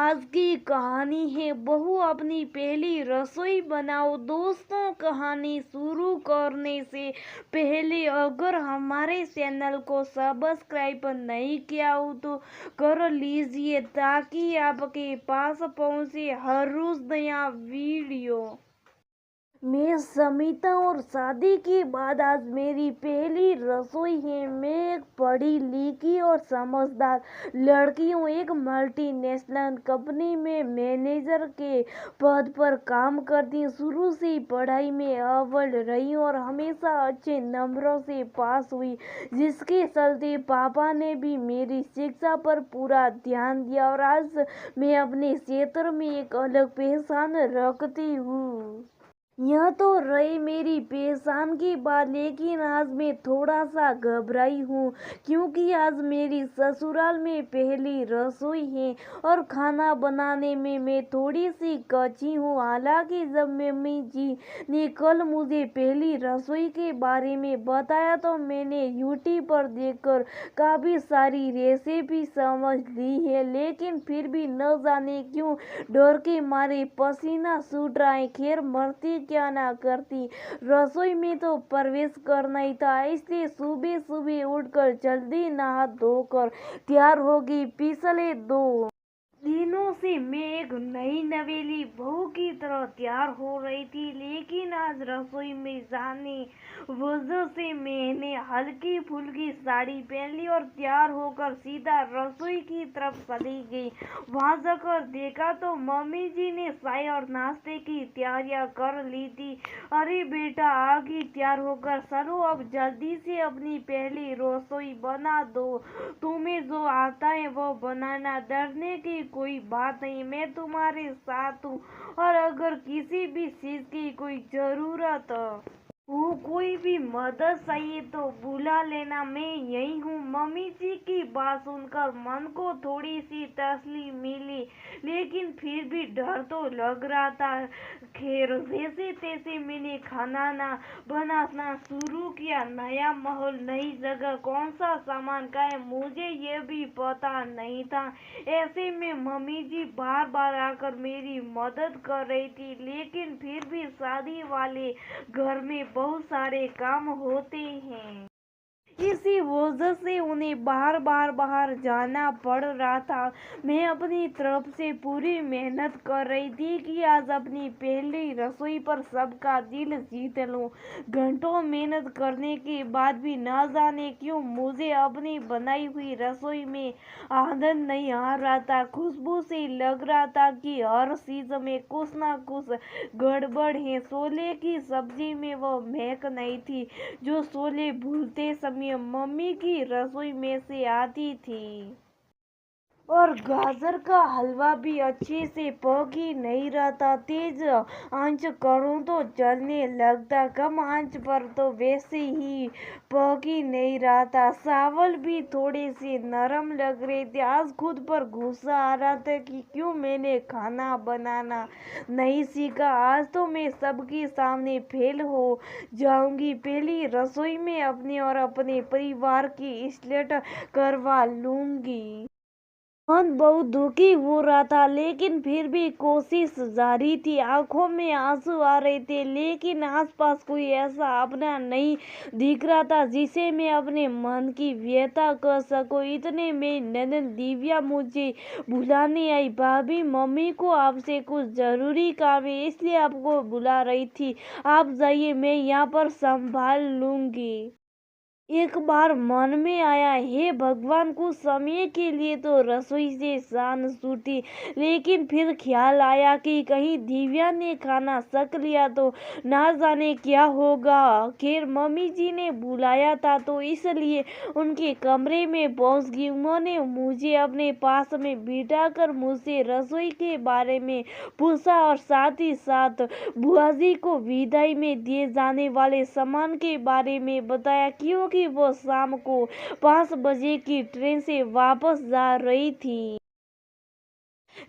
आज की कहानी है बहू अपनी पहली रसोई बनाओ। दोस्तों, कहानी शुरू करने से पहले अगर हमारे चैनल को सब्सक्राइब नहीं किया हो तो कर लीजिए ताकि आपके पास पहुंचे हर रोज नया वीडियो। मैं समिता और शादी के बाद आज मेरी पहली रसोई है। मैं एक पढ़ी लिखी और समझदार लड़की हूँ। एक मल्टीनेशनल कंपनी में मैनेजर के पद पर काम करती हूँ। शुरू से ही पढ़ाई में अव्वल रही और हमेशा अच्छे नंबरों से पास हुई, जिसके चलते पापा ने भी मेरी शिक्षा पर पूरा ध्यान दिया और आज मैं अपने क्षेत्र में एक अलग पहचान रखती हूँ। यह तो रही मेरी पहचान की बात, लेकिन आज मैं थोड़ा सा घबराई हूँ क्योंकि आज मेरी ससुराल में पहली रसोई है और खाना बनाने में मैं थोड़ी सी कच्ची हूँ। हालांकि जब मम्मी जी ने कल मुझे पहली रसोई के बारे में बताया तो मैंने यूट्यूब पर देखकर काफ़ी सारी रेसिपी समझ ली है, लेकिन फिर भी न जाने क्यों डर के मारे पसीना छूट रहा है। खैर, मरती क्या ना करती, रसोई में तो प्रवेश करना ही था, इसलिए सुबह सुबह उठकर जल्दी नहा धोकर तैयार होगी। पिछले 2 दिनों से मैं एक नई नवेली बहू की तरह तैयार हो रही थी, लेकिन आज रसोई में जाने वजह से मैंने हल्की फुल्की साड़ी पहन ली और तैयार होकर सीधा रसोई की तरफ चली गई। वहां जाकर देखा तो मम्मी जी ने चाय और नाश्ते की तैयारियां कर ली थी। अरे बेटा, आ गई तैयार होकर, चलो अब जल्दी से अपनी पहली रसोई बना दो। तुम्हें जो आता है वो बनाना, डरने की कोई बात नहीं, मैं तुम्हारे साथ हूँ और अगर किसी भी चीज की कोई जरूरत हो, कोई भी मदद चाहिए तो बुला लेना, मैं यही हूँ। मम्मी जी की बात सुनकर मन को थोड़ी सी तसल्ली मिली, लेकिन फिर भी डर तो लग रहा था। खैर, जैसे तैसे मैंने खाना ना बनाना शुरू किया। नया माहौल, नई जगह, कौन सा सामान का है मुझे ये भी पता नहीं था। ऐसे में मम्मी जी बार बार आकर मेरी मदद कर रही थी, लेकिन फिर भी शादी वाले घर में बहुत सारे काम होते हैं, इसी वजह से उन्हें बार बार जाना पड़ रहा था। मैं अपनी तरफ से पूरी मेहनत कर रही थी कि आज अपनी पहली रसोई पर सबका दिल जीत लूं। घंटों मेहनत करने के बाद भी न जाने क्यों मुझे अपनी बनाई हुई रसोई में आनंद नहीं आ रहा था। खुशबू से लग रहा था कि हर चीज में कुछ ना कुछ गड़बड़ है। छोले की सब्जी में वो महक नहीं थी जो छोले भूनते समय मम्मी की रसोई में से आती थी, और गाजर का हलवा भी अच्छे से पक ही नहीं रहा था। तेज आंच करूं तो जलने लगता, कम आंच पर तो वैसे ही पक ही नहीं रहा था। चावल भी थोड़े से नरम लग रहे थे। आज खुद पर गुस्सा आ रहा था कि क्यों मैंने खाना बनाना नहीं सीखा। आज तो मैं सबके सामने फेल हो जाऊंगी। पहली रसोई में अपने और अपने परिवार की इज्जत करवा लूंगी। मन बहुत दुखी हो रहा था, लेकिन फिर भी कोशिश जारी थी। आंखों में आंसू आ रहे थे, लेकिन आसपास कोई ऐसा अपना नहीं दिख रहा था जिसे मैं अपने मन की व्यथा कर सकूं। इतने में ननद दिव्या मुझे बुलाने आई। भाभी, मम्मी को आपसे कुछ जरूरी काम है, इसलिए आपको बुला रही थी। आप जाइए, मैं यहाँ पर संभाल लूंगी। एक बार मन में आया, हे भगवान, कुछ समय के लिए तो रसोई से शान छूटी, लेकिन फिर ख्याल आया कि कहीं दिव्या ने खाना छक लिया तो ना जाने क्या होगा। खैर, मम्मी जी ने बुलाया था तो इसलिए उनके कमरे में पहुंच गई। उन्होंने मुझे अपने पास में बिठाकर मुझसे रसोई के बारे में पूछा और साथ ही साथ बुआ जी को विदाई में दिए जाने वाले सामान के बारे में बताया, क्योंकि वो शाम को 5 बजे की ट्रेन से वापस जा रही थी।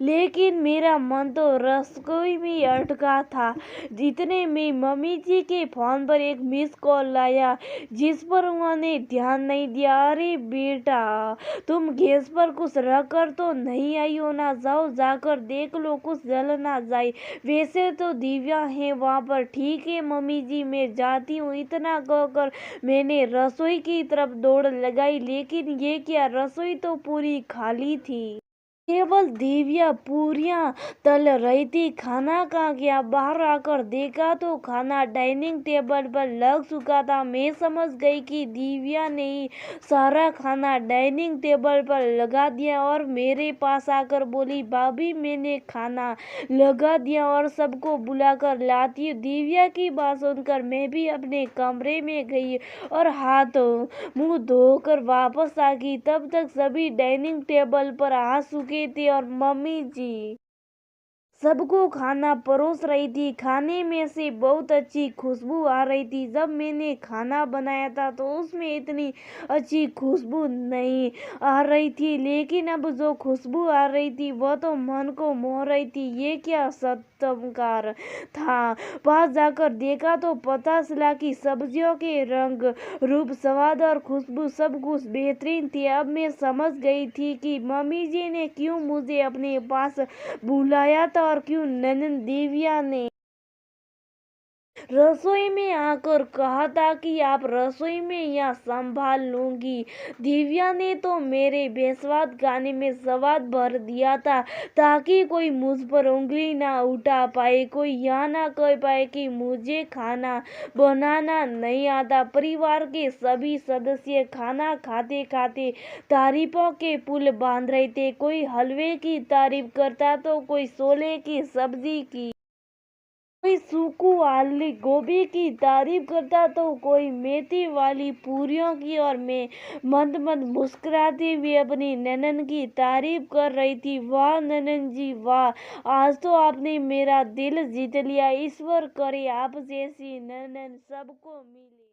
लेकिन मेरा मन तो रसोई में अटका था। इतने में मम्मी जी के फोन पर एक मिस कॉल आया, जिस पर उन्होंने ध्यान नहीं दिया। अरे बेटा, तुम गैस पर कुछ रख कर तो नहीं आई हो ना? जाओ जाकर देख लो, कुछ जल ना जाए। वैसे तो दिव्या है वहां पर। ठीक है मम्मी जी, मैं जाती हूँ। इतना कहकर मैंने रसोई की तरफ दौड़ लगाई, लेकिन ये क्या, रसोई तो पूरी खाली थी। केवल दिव्या पूरियां तल रही थी। खाना कहाँ गया? बाहर आकर देखा तो खाना डाइनिंग टेबल पर लग चुका था। मैं समझ गई कि दिव्या ने ही सारा खाना डाइनिंग टेबल पर लगा दिया और मेरे पास आकर बोली, भाभी मैंने खाना लगा दिया और सबको बुलाकर लाती हूँ। दिव्या की बात सुनकर मैं भी अपने कमरे में गई और हाथ मुंह धोकर वापस आ गई। तब तक सभी डाइनिंग टेबल पर आ चुके थे और मम्मी जी सबको खाना परोस रही थी। खाने में से बहुत अच्छी खुशबू आ रही थी। जब मैंने खाना बनाया था तो उसमें इतनी अच्छी खुशबू नहीं आ रही थी, लेकिन अब जो खुशबू आ रही थी वह तो मन को मोह रही थी। ये क्या चमत्कार था! पास जाकर देखा तो पता चला कि सब्जियों के रंग, रूप, स्वाद और खुशबू सब कुछ बेहतरीन थी। अब मैं समझ गई थी कि मम्मी जी ने क्यों मुझे अपने पास बुलाया था और क्यों ननद दिव्या ने रसोई में आकर कहा था कि आप रसोई में यहाँ संभाल लूंगी। दिव्या ने तो मेरे बेस्वाद खाने में स्वाद भर दिया था, ताकि कोई मुझ पर उंगली ना उठा पाए, कोई यह ना कह पाए कि मुझे खाना बनाना नहीं आता। परिवार के सभी सदस्य खाना खाते खाते तारीफों के पुल बांध रहे थे। कोई हलवे की तारीफ करता तो कोई छोले की सब्जी की, कोई सूखू आलू गोभी की तारीफ करता तो कोई मेथी वाली पूरियों की, और मैं मंद मंद मुस्कुराती हुई अपनी ननन की तारीफ कर रही थी। वाह ननन जी वाह, आज तो आपने मेरा दिल जीत लिया। ईश्वर करे आप जैसी ननन सबको मिले।